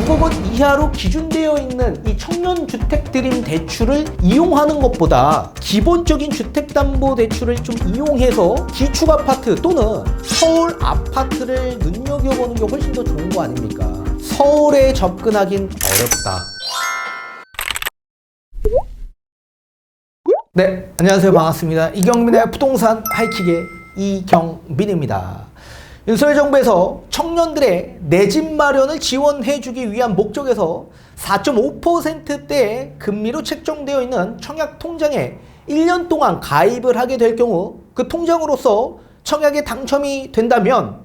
6억 원 이하로 기준되어 있는 이 청년주택 드림 대출을 이용하는 것보다 기본적인 주택담보대출을 좀 이용해서 기축아파트 또는 서울 아파트를 눈여겨보는 게 훨씬 더 좋은 거 아닙니까? 서울에 접근하긴 어렵다. 네, 안녕하세요. 반갑습니다. 이경민의 부동산 하이킥의 이경민입니다. 윤석열 정부에서 청년들의 내 집 마련을 지원해주기 위한 목적에서 4.5%대의 금리로 책정되어 있는 청약통장에 1년 동안 가입을 하게 될 경우 그 통장으로서 청약에 당첨이 된다면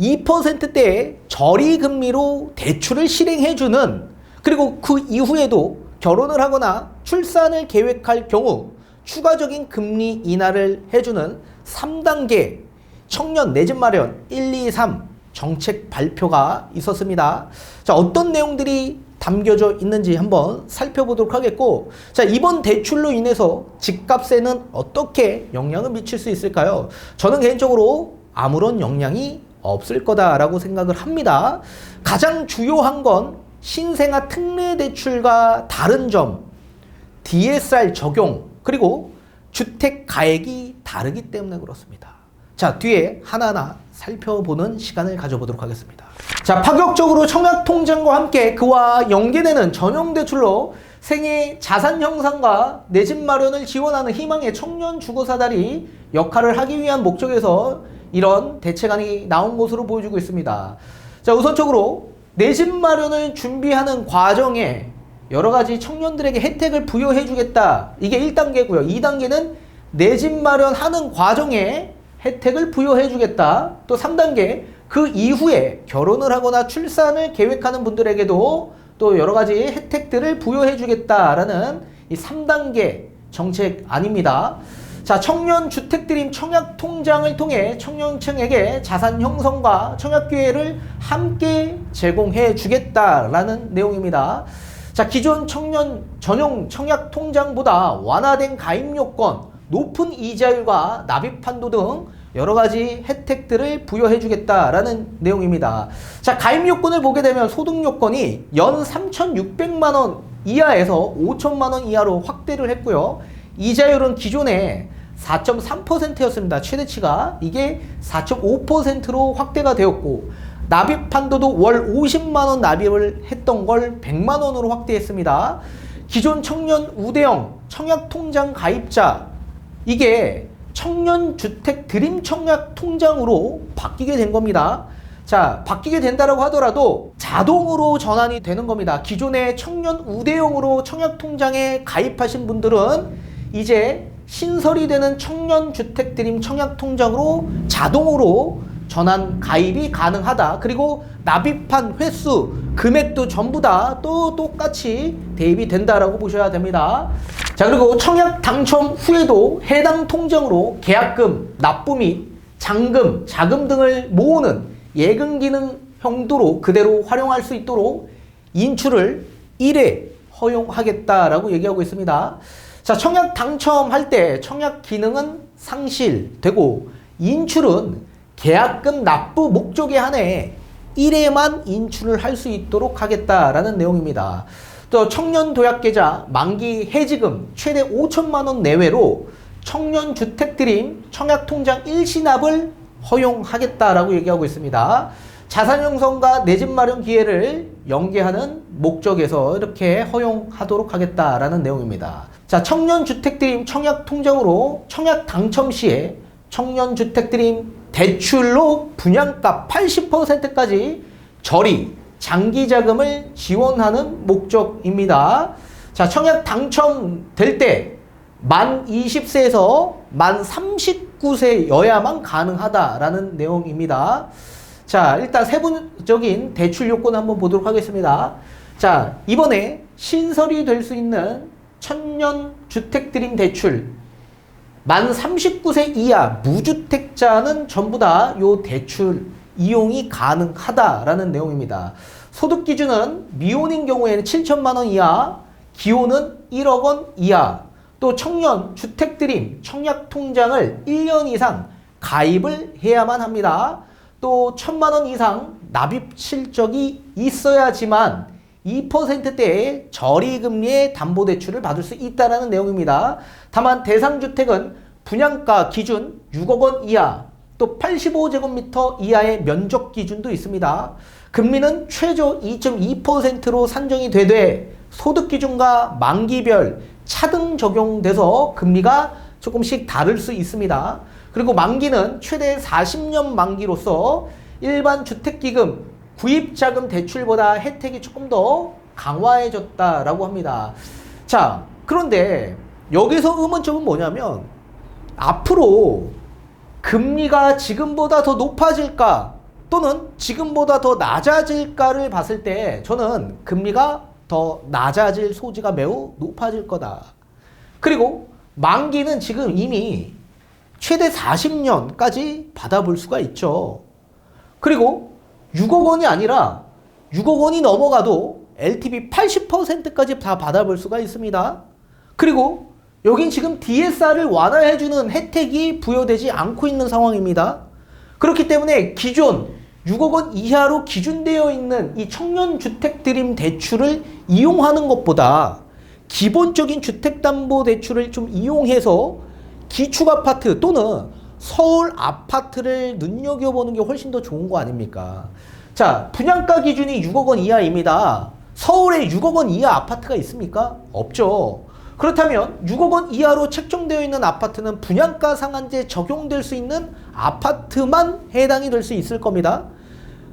2%대의 저리금리로 대출을 실행해주는, 그리고 그 이후에도 결혼을 하거나 출산을 계획할 경우 추가적인 금리 인하를 해주는 3단계 청년 내 집 마련 1, 2, 3 정책 발표가 있었습니다. 자, 어떤 내용들이 담겨져 있는지 한번 살펴보도록 하겠고, 자, 이번 대출로 인해서 집값에는 어떻게 영향을 미칠 수 있을까요? 저는 개인적으로 아무런 영향이 없을 거다라고 생각을 합니다. 가장 주요한 건 신생아 특례 대출과 다른 점, DSR 적용, 그리고 주택 가액이 다르기 때문에 그렇습니다. 자, 뒤에 하나하나 살펴보는 시간을 가져보도록 하겠습니다. 자, 파격적으로 청약통장과 함께 그와 연계되는 전용대출로 생애 자산 형성과 내 집 마련을 지원하는 희망의 청년 주거사다리 역할을 하기 위한 목적에서 이런 대책안이 나온 것으로 보여지고 있습니다. 자, 우선적으로 내 집 마련을 준비하는 과정에 여러 가지 청년들에게 혜택을 부여해 주겠다. 이게 1단계고요. 2단계는 내 집 마련하는 과정에 혜택을 부여해 주겠다. 또 3단계, 그 이후에 결혼을 하거나 출산을 계획하는 분들에게도 또 여러 가지 혜택들을 부여해 주겠다라는 이 3단계 정책안입니다. 자, 청년 주택 드림 청약 통장을 통해 청년층에게 자산 형성과 청약 기회를 함께 제공해 주겠다라는 내용입니다. 자, 기존 청년 전용 청약 통장보다 완화된 가입 요건, 높은 이자율과 납입 한도 등 여러 가지 혜택들을 부여해 주겠다라는 내용입니다. 자, 가입 요건을 보게 되면 소득 요건이 연 3,600만 원 이하에서 5천만 원 이하로 확대를 했고요. 이자율은 기존에 4.3%였습니다. 최대치가. 이게 4.5%로 확대가 되었고, 납입 한도도 월 50만 원 납입을 했던 걸 100만 원으로 확대했습니다. 기존 청년 우대형 청약통장 가입자, 이게 청년주택 드림 청약통장으로 바뀌게 된 겁니다. 자, 바뀌게 된다라고 하더라도 자동으로 전환이 되는 겁니다. 기존의 청년 우대형으로 청약통장에 가입하신 분들은 이제 신설이 되는 청년주택 드림 청약통장으로 자동으로 전환 가입이 가능하다. 그리고 납입한 횟수, 금액도 전부 다 또 똑같이 대입이 된다라고 보셔야 됩니다. 자, 그리고 청약 당첨 후에도 해당 통장으로 계약금, 납부 및 잔금, 자금 등을 모으는 예금 기능 형도로 그대로 활용할 수 있도록 인출을 1회 허용하겠다라고 얘기하고 있습니다. 자, 청약 당첨할 때 청약 기능은 상실되고 인출은 계약금 납부 목적에 한해 1회만 인출을 할 수 있도록 하겠다라는 내용입니다. 또 청년도약계좌 만기 해지금 최대 5천만 원 내외로 청년주택드림 청약통장 일시납을 허용하겠다라고 얘기하고 있습니다. 자산형성과 내 집 마련 기회를 연계하는 목적에서 이렇게 허용하도록 하겠다라는 내용입니다. 자, 청년주택드림 청약통장으로 청약 당첨 시에 청년주택드림 대출로 분양가 80%까지 저리 장기자금을 지원하는 목적입니다. 자, 청약 당첨될 때 만 20세에서 만 39세여야만 가능하다라는 내용입니다. 자, 일단 세부적인 대출 요건 한번 보도록 하겠습니다. 자, 이번에 신설이 될 수 있는 청년주택드림 대출, 만 39세 이하 무주택자는 전부 다 요 대출 이용이 가능하다라는 내용입니다. 소득 기준은 미혼인 경우에는 7천만 원 이하, 기혼은 1억 원 이하, 또 청년 주택드림 청약통장을 1년 이상 가입을 해야만 합니다. 또 1,000만 원 이상 납입 실적이 있어야지만 2%대의 저리금리의 담보대출을 받을 수 있다는 내용입니다. 다만 대상주택은 분양가 기준 6억 원 이하, 또 85제곱미터 이하의 면적 기준도 있습니다. 금리는 최저 2.2%로 산정이 되되 소득 기준과 만기별 차등 적용돼서 금리가 조금씩 다를 수 있습니다. 그리고 만기는 최대 40년 만기로서 일반 주택기금 구입자금 대출보다 혜택이 조금 더 강화해졌다라고 합니다. 자, 그런데 여기서 의문점은 뭐냐면 앞으로 금리가 지금보다 더 높아질까 또는 지금보다 더 낮아질까를 봤을 때 저는 금리가 더 낮아질 소지가 매우 높아질 거다. 그리고 만기는 지금 이미 최대 40년까지 받아볼 수가 있죠. 그리고 6억 원이 아니라 6억 원이 넘어가도 LTV 80%까지 다 받아볼 수가 있습니다. 그리고 여긴 지금 DSR을 완화해주는 혜택이 부여되지 않고 있는 상황입니다. 그렇기 때문에 기존 6억 원 이하로 기준되어 있는 이 청년주택 드림 대출을 이용하는 것보다 기본적인 주택담보대출을 좀 이용해서 기축아파트 또는 서울 아파트를 눈여겨보는 게 훨씬 더 좋은 거 아닙니까? 자, 분양가 기준이 6억 원 이하입니다. 서울에 6억 원 이하 아파트가 있습니까? 없죠. 그렇다면 6억 원 이하로 책정되어 있는 아파트는 분양가 상한제 적용될 수 있는 아파트만 해당이 될 수 있을 겁니다.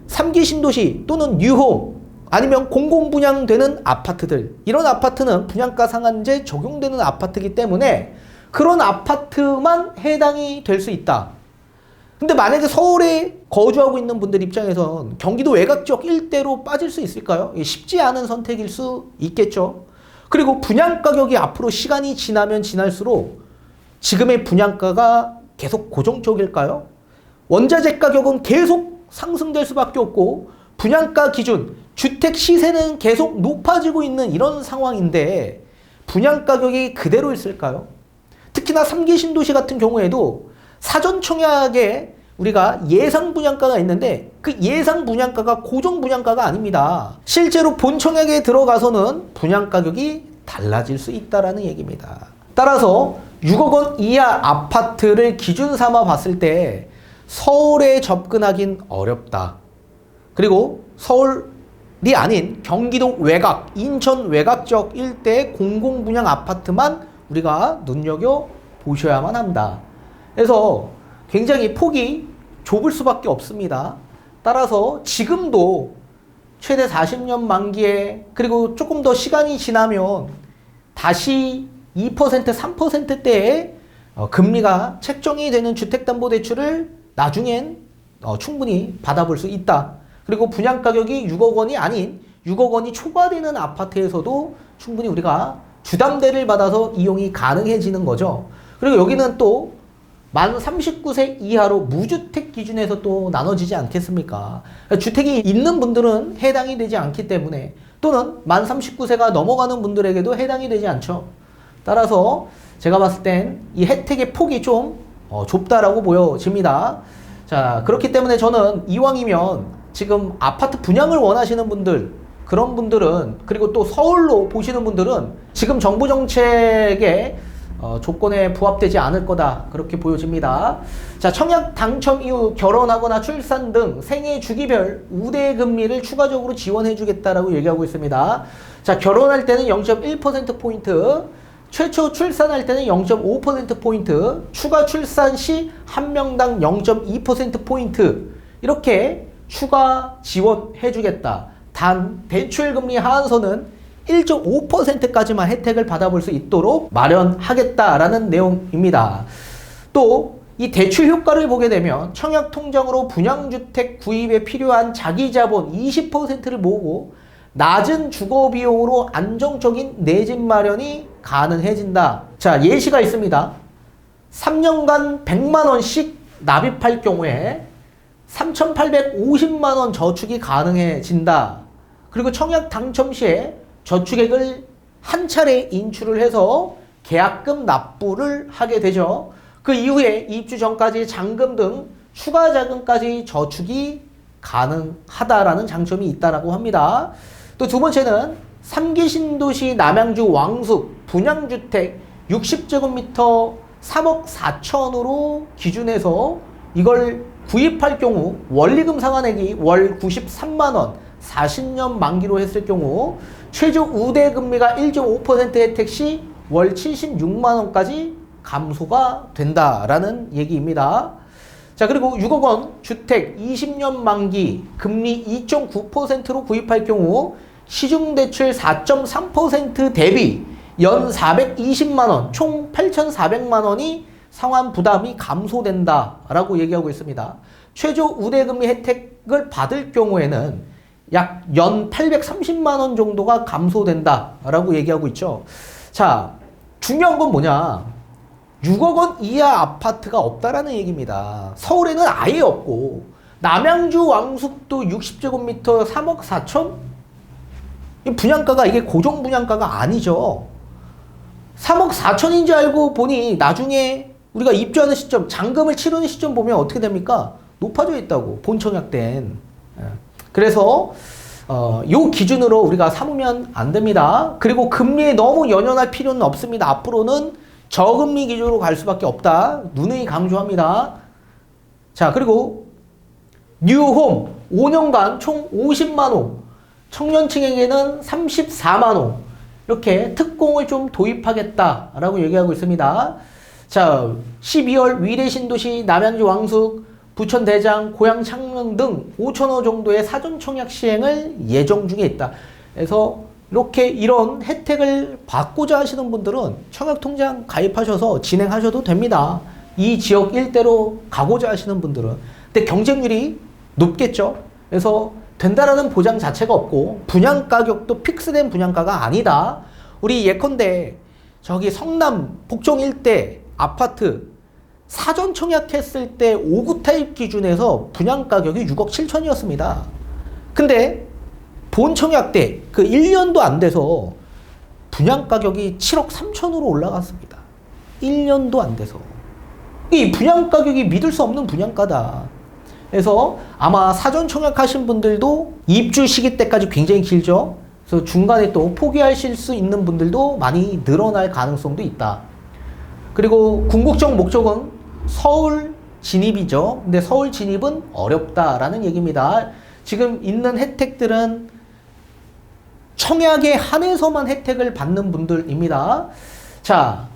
3기 신도시 또는 뉴홈 아니면 공공분양되는 아파트들, 이런 아파트는 분양가 상한제 적용되는 아파트이기 때문에 그런 아파트만 해당이 될 수 있다. 근데 만약에 서울에 거주하고 있는 분들 입장에선 경기도 외곽 지역 일대로 빠질 수 있을까요? 쉽지 않은 선택일 수 있겠죠. 그리고 분양가격이 앞으로 시간이 지나면 지날수록 지금의 분양가가 계속 고정적일까요? 원자재 가격은 계속 상승될 수밖에 없고 분양가 기준, 주택 시세는 계속 높아지고 있는 이런 상황인데 분양가격이 그대로 있을까요? 특히나 3기 신도시 같은 경우에도 사전 청약에 우리가 예상 분양가가 있는데 그 예상 분양가가 고정 분양가가 아닙니다. 실제로 본 청약에 들어가서는 분양가격이 달라질 수 있다는 얘기입니다. 따라서 6억 원 이하 아파트를 기준 삼아 봤을 때 서울에 접근하긴 어렵다. 그리고 서울이 아닌 경기도 외곽, 인천 외곽 지역 일대의 공공분양 아파트만 우리가 눈여겨보셔야만 한다. 그래서 굉장히 폭이 좁을 수밖에 없습니다. 따라서 지금도 최대 40년 만기에 그리고 조금 더 시간이 지나면 다시 2%, 3%대의 금리가 책정이 되는 주택담보대출을 나중엔 충분히 받아볼 수 있다. 그리고 분양가격이 6억 원이 아닌 6억 원이 초과되는 아파트에서도 충분히 우리가 주담대를 받아서 이용이 가능해지는 거죠. 그리고 여기는 또 만 39세 이하로 무주택 기준에서 또 나눠지지 않겠습니까? 주택이 있는 분들은 해당이 되지 않기 때문에 또는 만 39세가 넘어가는 분들에게도 해당이 되지 않죠. 따라서 제가 봤을 땐 이 혜택의 폭이 좀 좁다라고 보여집니다. 자, 그렇기 때문에 저는 이왕이면 지금 아파트 분양을 원하시는 분들, 그런 분들은, 그리고 또 서울로 보시는 분들은 지금 정부 정책에 조건에 부합되지 않을 거다, 그렇게 보여집니다. 자, 청약 당첨 이후 결혼하거나 출산 등 생애 주기별 우대 금리를 추가적으로 지원해 주겠다라고 얘기하고 있습니다. 자, 결혼할 때는 0.1%포인트, 최초 출산할 때는 0.5%포인트, 추가 출산 시 한 명당 0.2%포인트 이렇게 추가 지원해 주겠다. 단 대출금리 하한선은 1.5%까지만 혜택을 받아볼 수 있도록 마련하겠다라는 내용입니다. 또 이 대출 효과를 보게 되면 청약통장으로 분양주택 구입에 필요한 자기자본 20%를 모으고 낮은 주거비용으로 안정적인 내 집 마련이 가능해진다. 자, 예시가 있습니다. 3년간 100만원씩 납입할 경우에 3,850만원 저축이 가능해진다. 그리고 청약 당첨 시에 저축액을 한 차례 인출을 해서 계약금 납부를 하게 되죠. 그 이후에 입주 전까지 잔금 등 추가 자금까지 저축이 가능하다라는 장점이 있다라고 합니다. 또 두 번째는 3기 신도시 남양주 왕숙 분양주택 60제곱미터 3억 4천으로 기준해서 이걸 구입할 경우 원리금 상환액이 월 93만원 40년 만기로 했을 경우 최저 우대금리가 1.5% 혜택 시 월 76만원까지 감소가 된다라는 얘기입니다. 자, 그리고 6억 원 주택 20년 만기 금리 2.9%로 구입할 경우 시중대출 4.3% 대비 연 420만원 총 8,400만원이 상환 부담이 감소된다라고 얘기하고 있습니다. 최저 우대금리 혜택을 받을 경우에는 약 연 830만원 정도가 감소된다라고 얘기하고 있죠. 자, 중요한 건 뭐냐? 6억 원 이하 아파트가 없다라는 얘기입니다. 서울에는 아예 없고 남양주 왕숙도 60제곱미터 3억 4천? 이 분양가가 이게 고정 분양가가 아니죠. 3억 4천인지 알고 보니 나중에 우리가 입주하는 시점, 잔금을 치르는 시점 보면 어떻게 됩니까? 높아져 있다고, 본청약된. 그래서 요 기준으로 우리가 삼으면 안 됩니다. 그리고 금리에 너무 연연할 필요는 없습니다. 앞으로는 저금리 기준으로 갈 수밖에 없다. 누누이 강조합니다. 자, 그리고 뉴홈 5년간 총 50만 호, 청년층에게는 34만 호, 이렇게 특공을 좀 도입하겠다라고 얘기하고 있습니다. 자, 12월 위례신도시 남양주 왕숙 부천 대장 고양 창릉 등 5,000호 정도의 사전 청약 시행을 예정 중에 있다. 그래서 이렇게 이런 혜택을 받고자 하시는 분들은 청약통장 가입하셔서 진행하셔도 됩니다. 이 지역 일대로 가고자 하시는 분들은. 근데 경쟁률이 높겠죠. 그래서 된다라는 보장 자체가 없고 분양가격도 픽스된 분양가가 아니다. 우리 예컨대 저기 성남 복정 일대 아파트 사전 청약했을 때 5구 타입 기준에서 분양가격이 6억 7천이었습니다. 근데 본 청약 때 그 1년도 안 돼서 분양가격이 7억 3천으로 올라갔습니다. 1년도 안 돼서. 이 분양가격이 믿을 수 없는 분양가다. 그래서 아마 사전 청약하신 분들도 입주 시기 때까지 굉장히 길죠. 그래서 중간에 또 포기하실 수 있는 분들도 많이 늘어날 가능성도 있다. 그리고 궁극적 목적은 서울 진입이죠. 근데 서울 진입은 어렵다라는 얘기입니다. 지금 있는 혜택들은 청약에 한해서만 혜택을 받는 분들입니다. 자,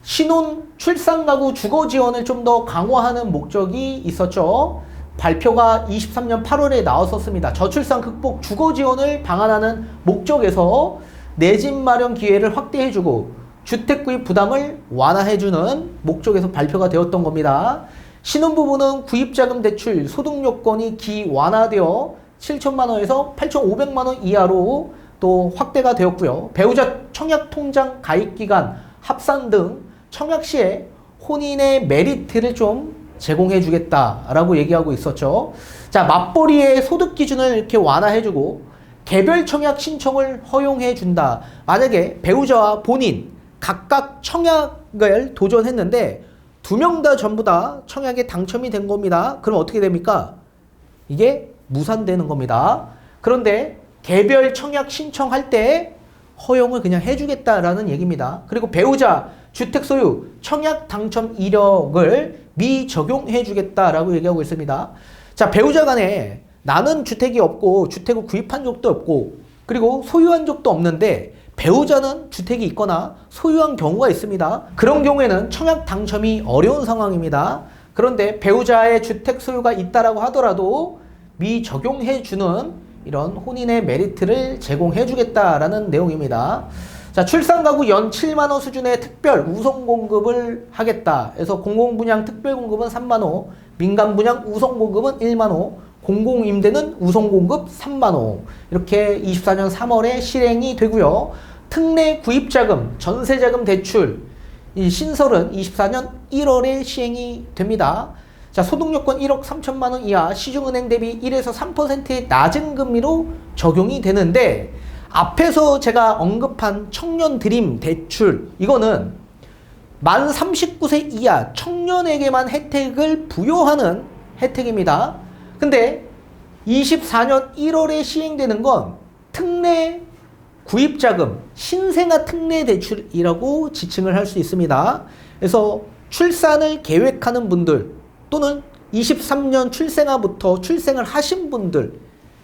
신혼, 출산 가구 주거 지원을 좀 더 강화하는 목적이 있었죠. 발표가 23년 8월에 나왔었습니다. 저출산 극복 주거 지원을 방안하는 목적에서 내 집 마련 기회를 확대해주고 주택 구입 부담을 완화해주는 목적에서 발표가 되었던 겁니다. 신혼부부는 구입자금 대출 소득 요건이 기완화되어 7천만 원에서 8,500만 원 이하로 또 확대가 되었고요. 배우자 청약통장 가입기간 합산 등 청약 시에 혼인의 메리트를 좀 제공해 주겠다라고 얘기하고 있었죠. 자, 맞벌이의 소득 기준을 이렇게 완화해주고 개별 청약 신청을 허용해 준다. 만약에 배우자와 본인 각각 청약을 도전했는데 2명 다 전부 다 청약에 당첨이 된 겁니다. 그럼 어떻게 됩니까? 이게 무산되는 겁니다. 그런데 개별 청약 신청할 때 허용을 그냥 해주겠다라는 얘기입니다. 그리고 배우자 주택 소유 청약 당첨 이력을 미적용해 주겠다라고 얘기하고 있습니다. 자, 배우자 간에 나는 주택이 없고 주택을 구입한 적도 없고 그리고 소유한 적도 없는데 배우자는 주택이 있거나 소유한 경우가 있습니다. 그런 경우에는 청약 당첨이 어려운 상황입니다. 그런데 배우자의 주택 소유가 있다라고 하더라도 미적용해 주는 이런 혼인의 메리트를 제공해 주겠다라는 내용입니다. 자, 출산 가구 연 7만 원 수준의 특별 우선 공급을 하겠다. 그래서 공공분양 특별 공급은 3만 호, 민간 분양 우선 공급은 1만 호, 공공임대는 우선 공급 3만 호. 이렇게 24년 3월에 실행이 되고요. 특례 구입자금, 전세자금 대출 이 신설은 24년 1월에 시행이 됩니다. 자, 소득요건 1억 3천만 원 이하 시중은행 대비 1에서 3%의 낮은 금리로 적용이 되는데 앞에서 제가 언급한 청년 드림 대출 이거는 만 39세 이하 청년에게만 혜택을 부여하는 혜택입니다. 근데 24년 1월에 시행되는 건 특례 구입자금, 신생아 특례 대출이라고 지칭을 할 수 있습니다. 그래서 출산을 계획하는 분들 또는 23년 출생아부터 출생을 하신 분들,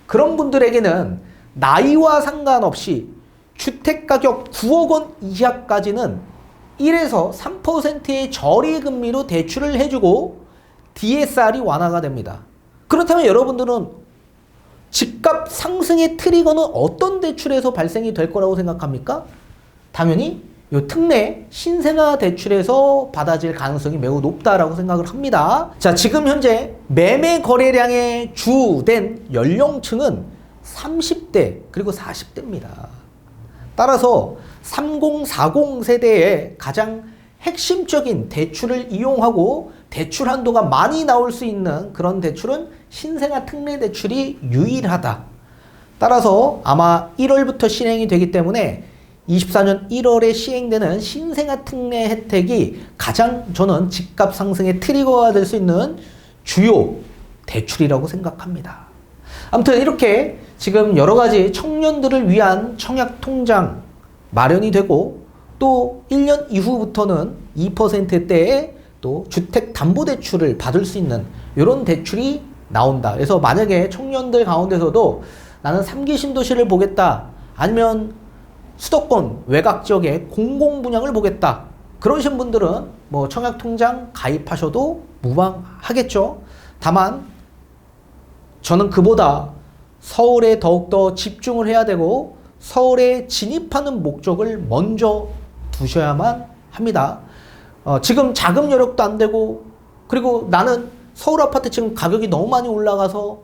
그런 분들에게는 나이와 상관없이 주택가격 9억 원 이하까지는 1에서 3%의 저리금리로 대출을 해주고 DSR이 완화가 됩니다. 그렇다면 여러분들은 집값 상승의 트리거는 어떤 대출에서 발생이 될 거라고 생각합니까? 당연히 이 특례 신생아 대출에서 받아질 가능성이 매우 높다라고 생각을 합니다. 자, 지금 현재 매매 거래량의 주된 연령층은 30대 그리고 40대입니다. 따라서 30, 40 세대의 가장 핵심적인 대출을 이용하고 대출 한도가 많이 나올 수 있는 그런 대출은 신생아 특례 대출이 유일하다. 따라서 아마 1월부터 실행이 되기 때문에 24년 1월에 시행되는 신생아 특례 혜택이 가장 저는 집값 상승의 트리거가 될 수 있는 주요 대출이라고 생각합니다. 아무튼 이렇게 지금 여러 가지 청년들을 위한 청약통장 마련이 되고 또 1년 이후부터는 2%대의 또 주택담보대출을 받을 수 있는 이런 대출이 나온다. 그래서 만약에 청년들 가운데서도 나는 3기 신도시를 보겠다. 아니면 수도권 외곽 지역의 공공분양을 보겠다. 그러신 분들은 뭐 청약통장 가입하셔도 무방하겠죠. 다만 저는 그보다 서울에 더욱더 집중을 해야 되고 서울에 진입하는 목적을 먼저 두셔야만 합니다. 지금 자금 여력도 안 되고 그리고 나는 서울 아파트 지금 가격이 너무 많이 올라가서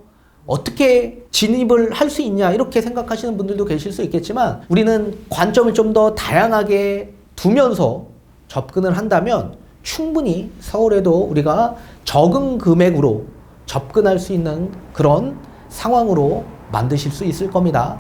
어떻게 진입을 할 수 있냐 이렇게 생각하시는 분들도 계실 수 있겠지만 우리는 관점을 좀 더 다양하게 두면서 접근을 한다면 충분히 서울에도 우리가 적은 금액으로 접근할 수 있는 그런 상황으로 만드실 수 있을 겁니다.